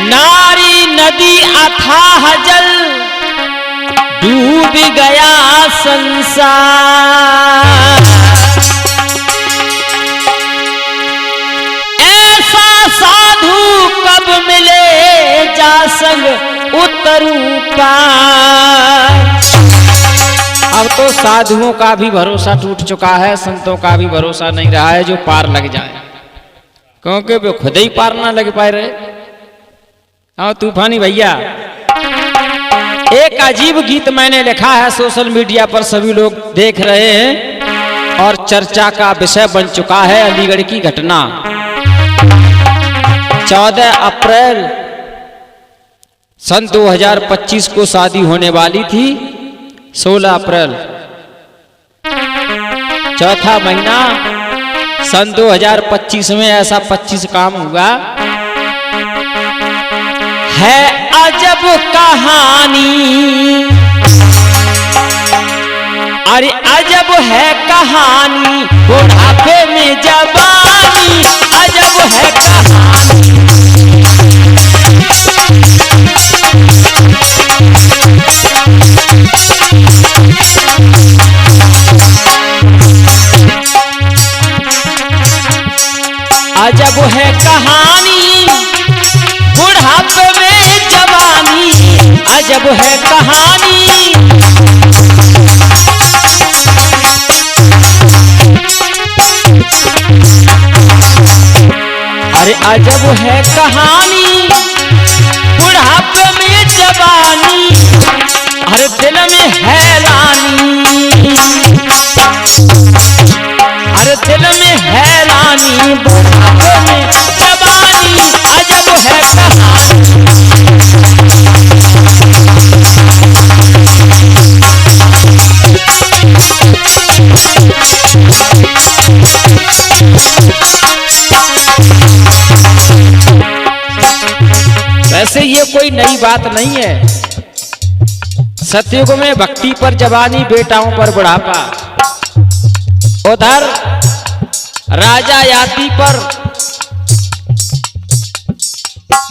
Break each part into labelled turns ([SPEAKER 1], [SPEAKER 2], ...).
[SPEAKER 1] नारी नदी अथाह जल डूब गया संसार। ऐसा साधु कब मिले जा संग उतरू पार। अब तो साधुओं का भी भरोसा टूट चुका है, संतों का भी भरोसा नहीं रहा है जो पार लग जाए, क्योंकि वे खुद ही पार ना लग पाए रहे। हाँ तूफानी भैया, एक अजीब गीत मैंने लिखा है, सोशल मीडिया पर सभी लोग देख रहे हैं और चर्चा का विषय बन चुका है। अलीगढ़ की घटना 14 अप्रैल सन 2025 को शादी होने वाली थी। 16 अप्रैल चौथा महीना सन 2025 में ऐसा 25 काम हुआ है। अजब कहानी, अरे अजब है कहानी, बुढ़ापे में जवानी, अजब है कहानी। अजब है कहानी, बुढ़ापे में जवानी, अजब है कहानी। अरे अजब है कहानी, बुढ़ापे में जवानी, अरे दिल में हैरानी, अरे दिल में हैरानी, बुढ़ापे में जवानी, अजब है कहानी। वैसे ये कोई नई बात नहीं है। सतयुग में भक्ति पर जवानी, बेटाओं पर बुढ़ापा। उधर राजा याति पर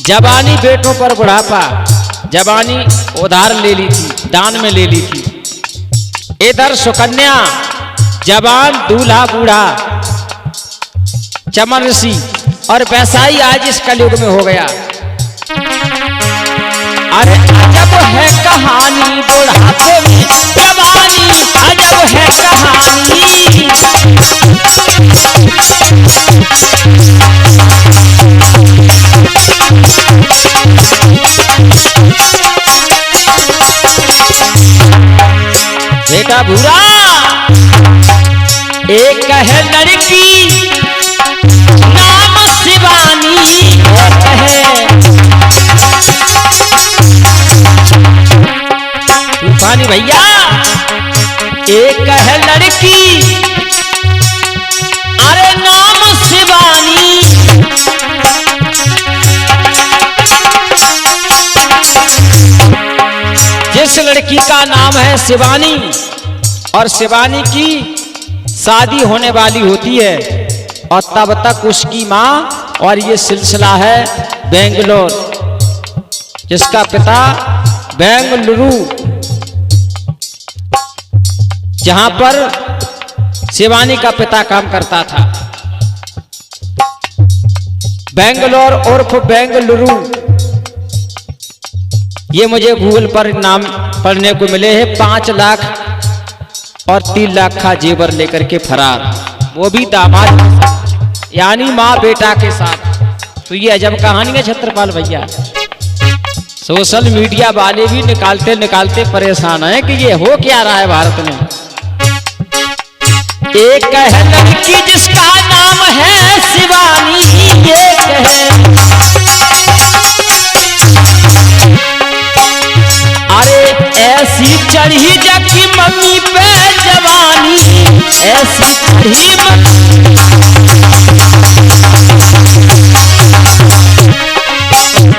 [SPEAKER 1] जवानी, बेटों पर बुढ़ापा। जवानी उधार ले ली थी, दान में ले ली थी। इधर सुकन्या, जवान, दूल्हा, बूढ़ा, चमन ऋषि, और वैसा ही आज इस कलयुग में हो गया। अरे अजब है कहानी, बुढ़ापे में जवानी, अजब है कहानी। बेटा भूरा, एक है लड़की नाम शिवानी, एक है तूफानी भैया, एक है लड़की, अरे नाम शिवानी। जिस लड़की का नाम है शिवानी, और शिवानी की शादी होने वाली होती है, और तब तक उसकी माँ, और ये सिलसिला है बेंगलोर, जिसका पिता बेंगलुरु, जहां पर शिवानी का पिता काम करता था। बेंगलोर उर्फ बेंगलुरु, ये मुझे गूगल पर नाम पढ़ने को मिले हैं। 5 लाख और 3 लाख का जेवर लेकर के फरार, वो भी दामाद, यानी माँ बेटा के साथ। तो ये अजब कहानी है छत्रपाल भैया। सोशल मीडिया वाले भी निकालते निकालते परेशान है कि ये हो क्या रहा है भारत में। एक है लड़की जिसका नाम है शिवानी, एक है अरे ऐसी चढ़ी जबकि मम्मी पे जवानी, ऐसी चढ़ी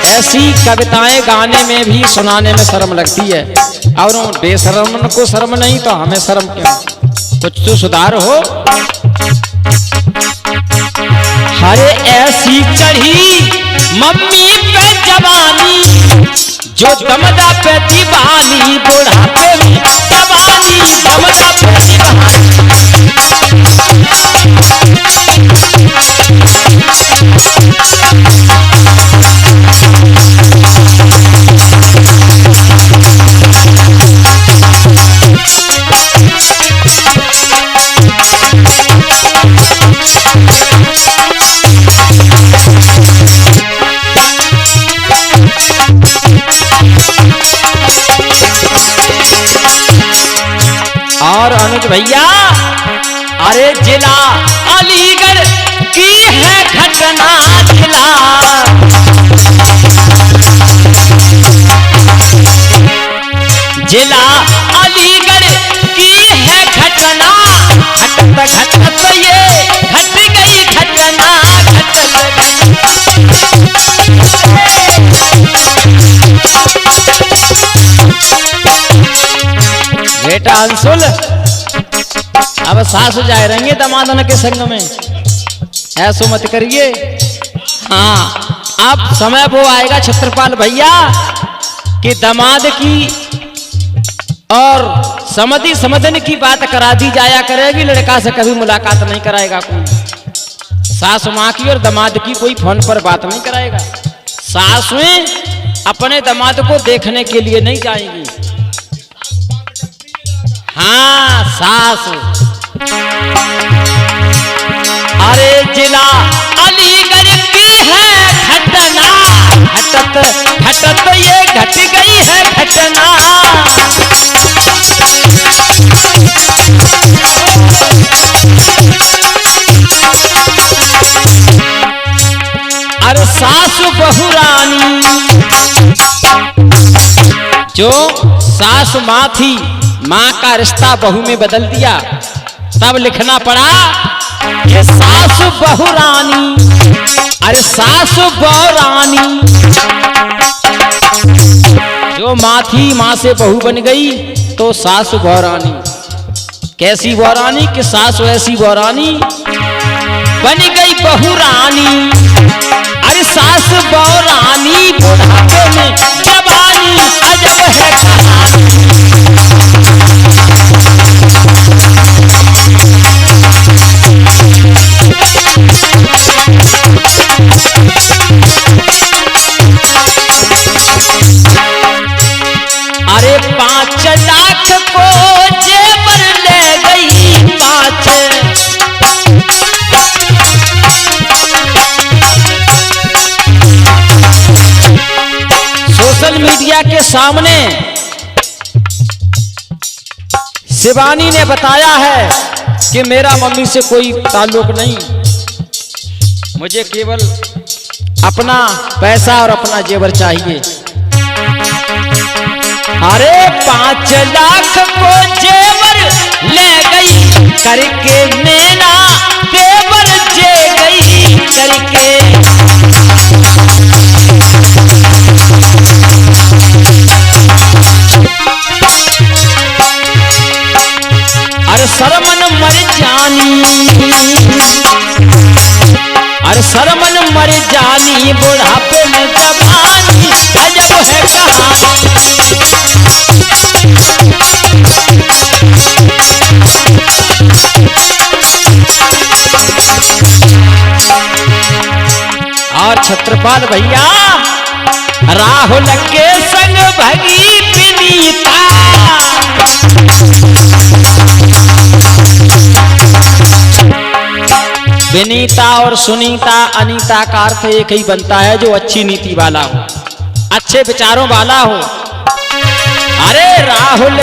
[SPEAKER 1] ऐसी कविताएं गाने में भी सुनाने में शर्म लगती है, और बेशर्म को शर्म नहीं तो हमें शर्म क्यों? कुछ तो सुधार हो। हरे ऐसी चढ़ी मम्मी पे जवानी, जो दमदा पे दीवानी बुढ़ापे में जवानी दमदा पे दीवानी। और अनुज भैया, अरे जिला अलीगढ़ की है घटना, जिला अलीगढ़ की है घटना, घटत घटत ये घट गई घटना, बेटा अंशुल, अब सासु जाए रहेंगे दमादन के संग में, ऐसो मत करिए। हाँ, अब समय वो आएगा छत्रपाल भैया कि दामाद की और समधि समधन की बात करा दी जाया करेगी, लड़का से कभी मुलाकात नहीं कराएगा कोई। सासु माँ की और दामाद की कोई फोन पर बात नहीं कराएगा। सासुएं अपने दामाद को देखने के लिए नहीं जाएंगी। हाँ सासु, अरे जिला अलीगढ़ की है घटना, घटत घटत ये घट गई है घटना। अरे सासु बहू रानी, जो सासु माँ थी, माँ का रिश्ता बहू में बदल दिया, तब लिखना पड़ा ये सासु बहू रानी। अरे सासु बहू रानी, जो माँ थी माँ से बहू बन गई तो सासु बहू रानी। कैसी बहू रानी कि सासु ऐसी बहू रानी बन गई बहू रानी। अरे सासु बहू रानी बुढ़ापे में जवानी अजब है कहानी। अरे 5 लाख को जेवर ले गई 5। सोशल मीडिया के सामने शिवानी ने बताया है कि मेरा मम्मी से कोई ताल्लुक नहीं, मुझे केवल अपना पैसा और अपना जेवर चाहिए। अरे 5 लाख को जेवर ले गई करके नैना, तेवर जे गई करके। अरे शर्मन मर जानी, अरे शर्मन मर जानी बुढ़ापे में जवानी अजब है कहानी। और छत्रपाल भैया, राहुल के संग भगी विनीता। विनीता और सुनीता, अनीता का अर्थ एक ही बनता है, जो अच्छी नीति वाला हो, अच्छे विचारों वाला हो। अरे राहुल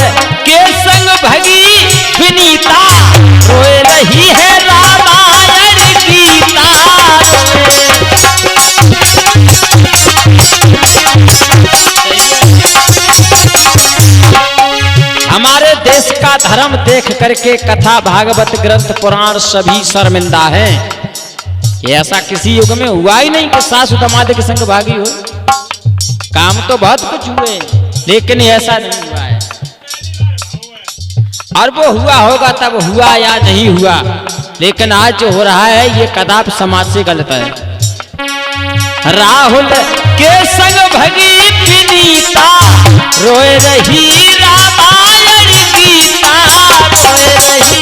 [SPEAKER 1] के संग भगी विनीता, रोए रही है रामायण गीता। हमारे देश का धर्म देख करके कथा, भागवत, ग्रंथ, पुराण सभी शर्मिंदा हैं। ये ऐसा किसी युग में हुआ ही नहीं कि सासु दामाद के संग भागी हो। काम तो बहुत कुछ हुए, लेकिन ऐसा नहीं हुआ है। और वो हुआ होगा तब हुआ या नहीं हुआ, लेकिन आज जो हो रहा है ये कदापि समाज से गलत है। राहुल के संग भगी विनीता, रोए रही रामायण गीता रोए रही।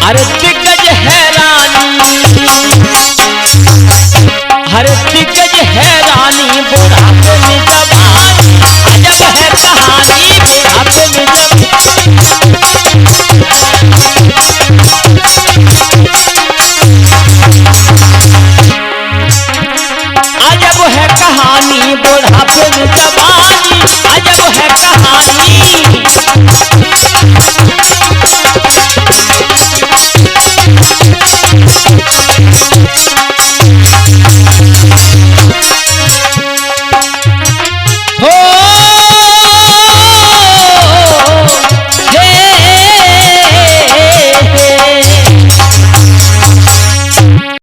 [SPEAKER 1] अरे दिग्गज हैरानी, हरे दिग्गज हैरानी बुढ़ापे में जवानी, अजब है कहानी बुढ़ापे में जवानी।